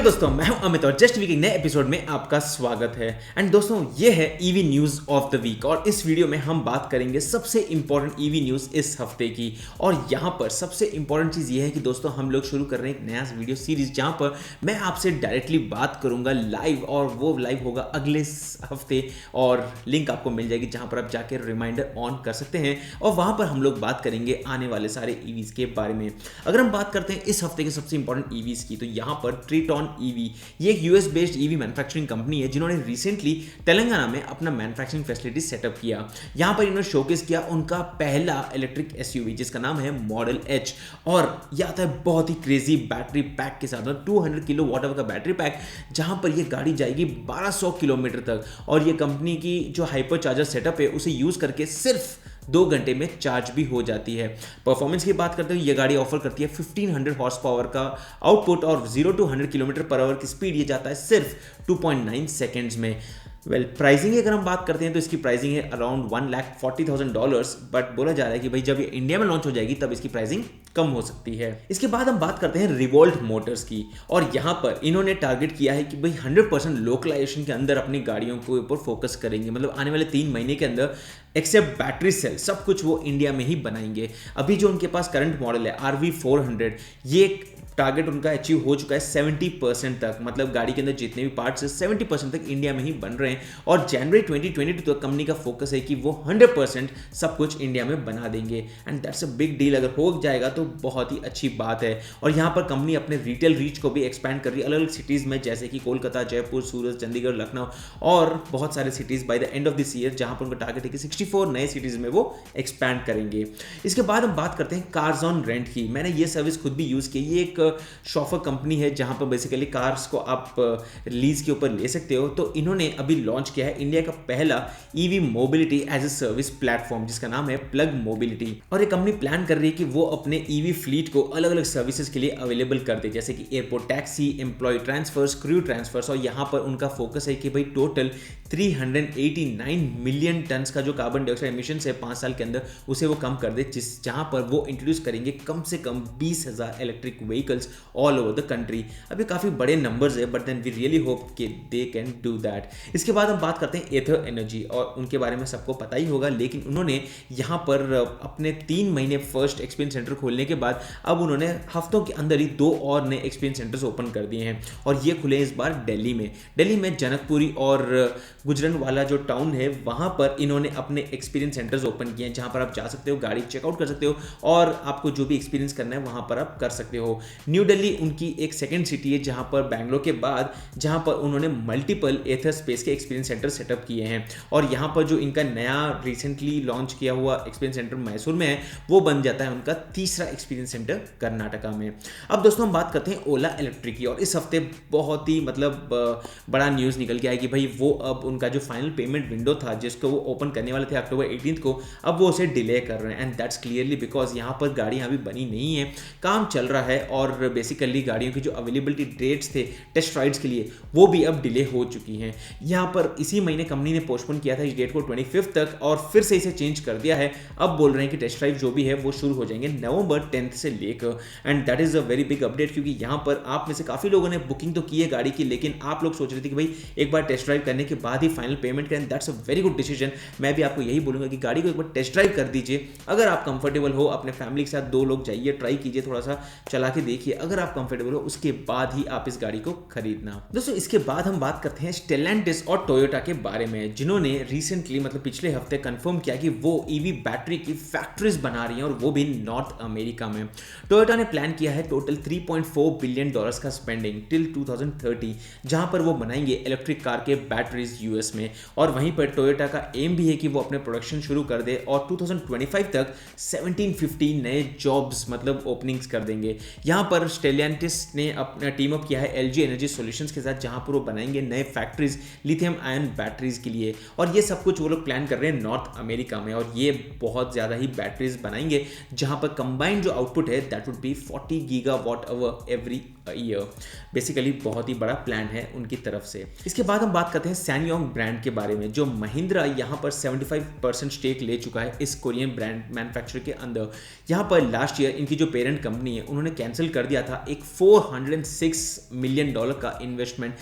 दोस्तों, मैं हूं अमित और जस्ट वीक के नए एपिसोड में आपका स्वागत है। एंड दोस्तों, ये है EV news of the week और इस वीडियो में हम बात करेंगे सबसे इंपॉर्टेंट ईवी न्यूज़ इस हफ्ते की। और यहाँ पर सबसे इंपॉर्टेंट चीज़ ये है कि दोस्तों हम लोग शुरू कर रहे हैं एक नया वीडियो सीरीज जहाँ पर मैं आपसे डायरेक्टली बात करूँगा लाइव, और वो लाइव होगा अगले हफ्ते। और लिंक आपको मिल जाएगी जहाँ पर आप जाकर रिमाइंडर ऑन कर सकते हैं और वहाँ पर हम लोग बात करेंगे आने वाले सारे ईवीज़ के बारे में। अगर हम बात करते हैं इस हफ्ते के सबसे इंपॉर्टेंट ईवीज़ की, तो यहाँ पर ट्रीटॉन ईवी, ये एक US based EV manufacturing company है जिन्होंने रिसेंटली तेलंगाना में अपना मैन्युफैक्चरिंग फैसिलिटी सेटअप किया। यहाँ पर इन्होंने शोकेस किया उनका पहला इलेक्ट्रिक एसयूवी जिसका नाम है मॉडल एच, और यह आता है बहुत ही क्रेजी बैटरी पैक के साथ, 200 किलो वॉट आवर का बैटरी पैक, जहाँ पर ये गाड़ी जाएगी 1200 किलोमीटर तक। और ये कंपनी की जो हाइपर चार्जर सेटअप है उसे यूज़ करके सिर्फ 2 घंटे में चार्ज भी हो जाती है। परफॉर्मेंस की बात करते हुए ये गाड़ी ऑफर करती है 1500 हॉर्स पावर का आउटपुट और 0 to 100 किलोमीटर पर आवर की स्पीड ये जाता है सिर्फ 2.9 सेकेंड्स में। प्राइसिंग की अगर हम बात करते हैं तो इसकी प्राइसिंग है अराउंड $1,40,000, बट बोला जा रहा है कि भाई जब ये इंडिया में लॉन्च हो जाएगी तब इसकी प्राइसिंग कम हो सकती है। इसके बाद हम बात करते हैं रिवोल्ट मोटर्स की, और यहाँ पर इन्होंने टारगेट किया है कि भाई 100% लोकलाइजेशन के अंदर अपनी गाड़ियों के ऊपर फोकस करेंगे। मतलब आने वाले 3 महीने के अंदर एक्सेप्ट बैटरी सेल सब कुछ वो इंडिया में ही बनाएंगे। अभी जो उनके पास करंट मॉडल है RV400, ये टारगेट उनका अचीव हो चुका है 70% तक। मतलब गाड़ी के अंदर जितने भी पार्ट्स हैं 70% तक इंडिया में ही बन रहे हैं। और जनवरी 2022 तक कंपनी का फोकस है कि वो 100% सब कुछ इंडिया में बना देंगे। And that's a big deal, अगर हो जाएगा तो बहुत ही अच्छी बात है। और यहाँ पर कंपनी अपने रिटेल रीच को भी एक्सपैंड कर रही है अलग अलग सिटीज़ में, जैसे कि कोलकाता, जयपुर, सूरत, चंडीगढ़, लखनऊ और बहुत सारे cities by the end of this year, जहाँ पर उनका टारगेट है कि 64 नए सिटीज़ में वो एक्सपैंड करेंगे। इसके बाद हम बात करते हैं कार्जॉनरेंट की। मैंने ये सर्विस खुद भी यूज़ की। ये एक शॉफर कंपनी है जहां पर बेसिकली कार्स को आप लीज के ऊपर ले सकते हो। तो इन्होंने अभी लॉन्च किया है इंडिया का पहला EV mobility as a service platform जिसका नाम है प्लग मोबिलिटी। और ये कंपनी प्लान कर रही है कि वो अपने ईवी फ्लीट को अलग अलग सर्विसेज के लिए अवेलेबल कर दे, जैसे कि airport taxi, employ transfers, crew transfers. और यहाँ पर उनका फोकस है कि भाई टोटल 389 मिलियन टन का जो कार्बन डाइऑक्साइड एमिशन है 5 साल के अंदर, उसे वो कम कर दे, जहां पर वो इंट्रोड्यूस करेंगे कम से कम 20,000 electric vehicles all over the country. अभी काफ़ी बड़े नंबर्स है, but then we really hope कि दे कैन डू दैट। इसके बाद हम बात करते हैं एथर एनर्जी, और उनके बारे में सबको पता ही होगा, लेकिन उन्होंने यहाँ पर अपने 3 महीने फर्स्ट एक्सपीरियंस सेंटर खोलने के बाद अब उन्होंने हफ्तों के अंदर ही 2 और नए एक्सपीरियंस सेंटर्स ओपन कर दिए हैं। और ये खुले इस बार दिल्ली में जनकपुरी और गुजरनवाला जो टाउन है वहाँ पर इन्होंने अपने एक्सपीरियंस सेंटर्स ओपन किए हैं, जहाँ पर आप जा सकते हो, गाड़ी चेकआउट कर सकते हो और आपको जो भी एक्सपीरियंस करना है वहाँ पर आप कर सकते हो। न्यू दिल्ली उनकी एक सेकंड सिटी है जहाँ पर बैंगलोर के बाद, जहाँ पर उन्होंने मल्टीपल एथर स्पेस के एक्सपीरियंस सेंटर सेटअप किए हैं। और यहाँ पर जो इनका नया रिसेंटली लॉन्च किया हुआ एक्सपीरियंस सेंटर मैसूर में है, वो बन जाता है उनका तीसरा एक्सपीरियंस सेंटर कर्नाटका में। अब दोस्तों हम बात करते हैं ओला इलेक्ट्रिक की, और इस हफ्ते बहुत ही मतलब बड़ा न्यूज़ निकल के आया कि भाई वो अब उनका जो फाइनल पेमेंट विंडो था जिसको वो ओपन करने वाले थे अक्टूबर 18 को, अब वो उसे डिले कर रहे हैं। एंड दैट्स क्लियरली बिकॉज यहाँ पर गाड़ियाँ अभी बनी नहीं है, काम चल रहा है, और बेसिकली गाड़ियों की जो अवेलेबिलिटी डेट्स थे टेस्ट राइड्स के लिए वो भी अब डिले हो चुकी हैं। यहाँ पर इसी महीने कंपनी ने पोस्टपोन किया था इस डेट को 25 तक, और फिर से इसे चेंज कर दिया है। अब बोल रहे हैं कि टेस्ट ड्राइव जो भी है वो शुरू हो जाएंगे नवंबर 10 से लेकर। And that is a very big update, क्योंकि यहाँ पर आप में से काफ़ी लोगों ने बुकिंग तो की है गाड़ी की, लेकिन आप लोग सोच रहे थे कि भाई एक बार टेस्ट ड्राइव करने के बाद ही फाइनल पेमेंट करें। That's a very good decision. मैं भी आपको यही बोलूँगा कि गाड़ी को एक बार टेस्ट ड्राइव कर दीजिए। अगर आप कंफर्टेबल हो, अपने फैमिली के साथ 2 लोग जाइए, ट्राई कीजिए, थोड़ा सा चला के देखिए। अगर आप कंफर्टेबल हो उसके बाद ही आप इस गाड़ी को खरीदना। दोस्तों इसके बाद हम बात करते हैं स्टेलेंटिस और टोयोटा के बारे में, जिन्होंने रिसेंटली मतलब पिछले हफ्ते कंफर्म किया कि वो ईवी बैटरी की फैक्ट्रीज बना रही हैं, और वो भी नॉर्थ अमेरिका में। टोयोटा ने प्लान किया है टोटल $3.4 बिलियन का स्पेंडिंग टिल 2030, जहां पर वो बनाएंगे इलेक्ट्रिक कार के बैटरीज यूएस में। और वहीं पर टोयोटा का एम भी है कि वो अपने प्रोडक्शन शुरू कर दे और 2025 तक 1750 नए जॉब्स मतलब ओपनिंग्स कर देंगे। यहाँ पर स्टेलेंटिस ने अपना टीम अप किया है एलजी एनर्जी सॉल्यूशंस के साथ, जहां पर वो बनाएंगे नए फैक्ट्रीज लिथियम आयन बैटरीज के लिए। और ये सब कुछ वो लोग प्लान कर रहे हैं नॉर्थ अमेरिका में, और ये बहुत ज़्यादा ही बैटरीज बनाएंगे, जहां पर कंबाइंड जो आउटपुट है that would be 40 gigawatt hour every year. Basically बहुत ही बड़ा प्लान है उनकी तरफ से। इसके बाद हम बात करते हैं सैनयोंग ब्रांड के बारे में, जो महिंद्रा यहाँ पर 75% स्टेक ले चुका है इस कोरियन ब्रांड मैन्युफैक्चर के अंदर। यहाँ पर लास्ट ईयर इनकी जो पेरेंट कंपनी है उन्होंने कैंसिल कर दिया था एक $406 मिलियन का इन्वेस्टमेंट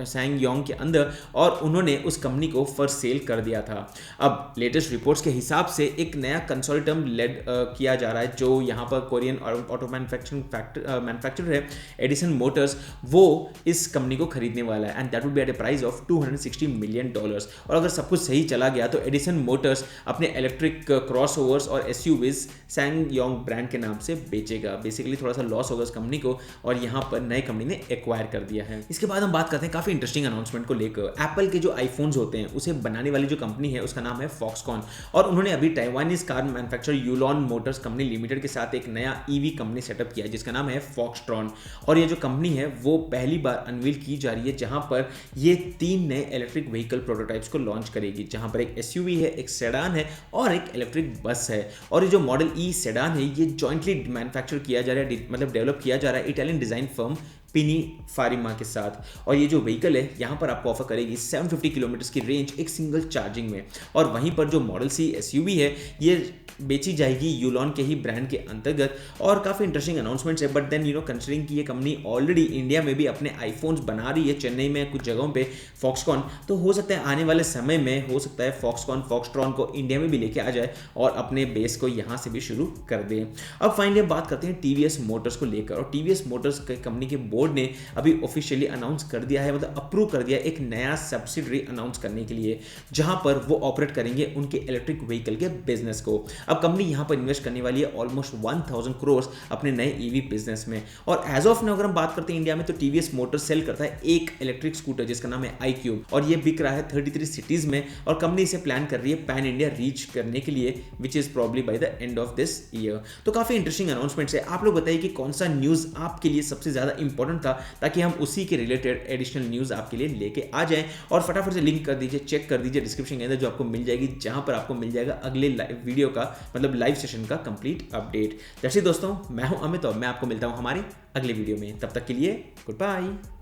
सैंगयोंग के अंदर, और उन्होंने उस कंपनी को फॉर सेल कर दिया था। अब लेटेस्ट रिपोर्ट्स के हिसाब से एक नया कंसोर्टियम लेड किया जा रहा है, जो यहाँ पर कोरियन ऑटो मैन्युफैक्चरर है एडिसन मोटर्स, वो इस कंपनी को खरीदने वाला है, and that would be at a price of $260 million. और अगर सब कुछ सही चला गया तो एडिसन मोटर्स अपने इलेक्ट्रिक क्रॉसओवर्स और एसयूवीज सैंगयोंग ब्रांड के नाम से बेचेगा। बेसिकली थोड़ा सा लॉस होगा उस कंपनी को, और यहाँ पर नई कंपनी ने एक्वायर कर दिया है। इसके बाद हम बात करते हैं काफी इंटरेस्टिंग अनाउंसमेंट को लेकर। एप्पल के जो आईफोन्स होते हैं उसे बनाने वाली जो कंपनी है उसका नाम है फॉक्सकॉन, और उन्होंने अभी Taiwanese car manufacturer Yulon Motors company limited के साथ एक नया ईवी कंपनी सेटअप किया है जिसका नाम है फॉक्सट्रॉन। और ये जो कंपनी है वो पहली बार अनवील की जा रही है, जहां पर ये 3 नए इलेक्ट्रिक व्हीकल प्रोटोटाइप्स को लॉन्च करेगी, जहां पर एक एसयूवी है, एक सेडान है और एक इलेक्ट्रिक बस है। और ये जो मॉडल ई सेडान है ये जॉइंटली मैन्युफैक्चर किया जा रहा है, मतलब डेवलप किया जा रहा है इटालियन डिजाइन फर्म पिनी फारिमा के साथ। और ये जो व्हीकल है यहाँ पर आपको ऑफर करेगी 750 किलोमीटर की रेंज एक सिंगल चार्जिंग में। और वहीं पर जो मॉडल सी एसयूवी है ये बेची जाएगी यूलॉन के ही ब्रांड के अंतर्गत। और काफ़ी इंटरेस्टिंग अनाउंसमेंट्स है, बट देन कंसिडरिंग कि ये कंपनी ऑलरेडी इंडिया में भी अपने आईफोन्स बना रही है, चेन्नई में कुछ जगहों पे फॉक्सकॉन, तो हो सकता है आने वाले समय में हो सकता है फॉक्सट्रॉन को इंडिया में भी लेके आ जाए और अपने बेस को यहाँ से भी शुरू कर दे। अब फाइनली बात करते हैं टीवीएस मोटर्स को लेकर। और टीवीएस मोटर्स कंपनी के बोर्ड ने अभी ऑफिशियली अनाउंस कर दिया है, मतलब अप्रूव कर दिया एक नया सब्सिडरी अनाउंस करने के लिए, जहां पर वो ऑपरेट करेंगे उनके इलेक्ट्रिक व्हीकल के बिजनेस को। अब कंपनी यहां पर इन्वेस्ट करने वाली है ऑलमोस्ट 1000 करोड़ अपने नए ईवी बिजनेस में। और एज ऑफ नाउ अगर हम बात करते हैं इंडिया में, तो टीवीएस मोटर्स सेल करता है एक इलेक्ट्रिक स्कूटर जिसका नाम है iQube, और ये बिक रहा है 33 सिटीज में, और कंपनी इसे प्लान कर रही है पैन इंडिया रीच करने के लिए, which is probably by the end of this year. तो काफी इंटरेस्टिंग अनाउंसमेंट्स है। आप लोग बताइए कि कौन सा न्यूज आपके लिए सबसे ज्यादा इंपॉर्टेंट था, ताकि हम उसी के रिलेटेड एडिशनल न्यूज आपके लिए लेके आ जाएं। और फटाफट से लिंक कर दीजिए, चेक कर दीजिए डिस्क्रिप्शन के अंदर, जो आपको मिल जाएगी, जहां पर आपको मिल जाएगा अगले वीडियो का, मतलब लाइव सेशन का कंप्लीट अपडेट। जैसे दोस्तों, मैं हूं अमित और मैं आपको मिलता हूं हमारे अगले वीडियो में। तब तक के लिए गुड बाय।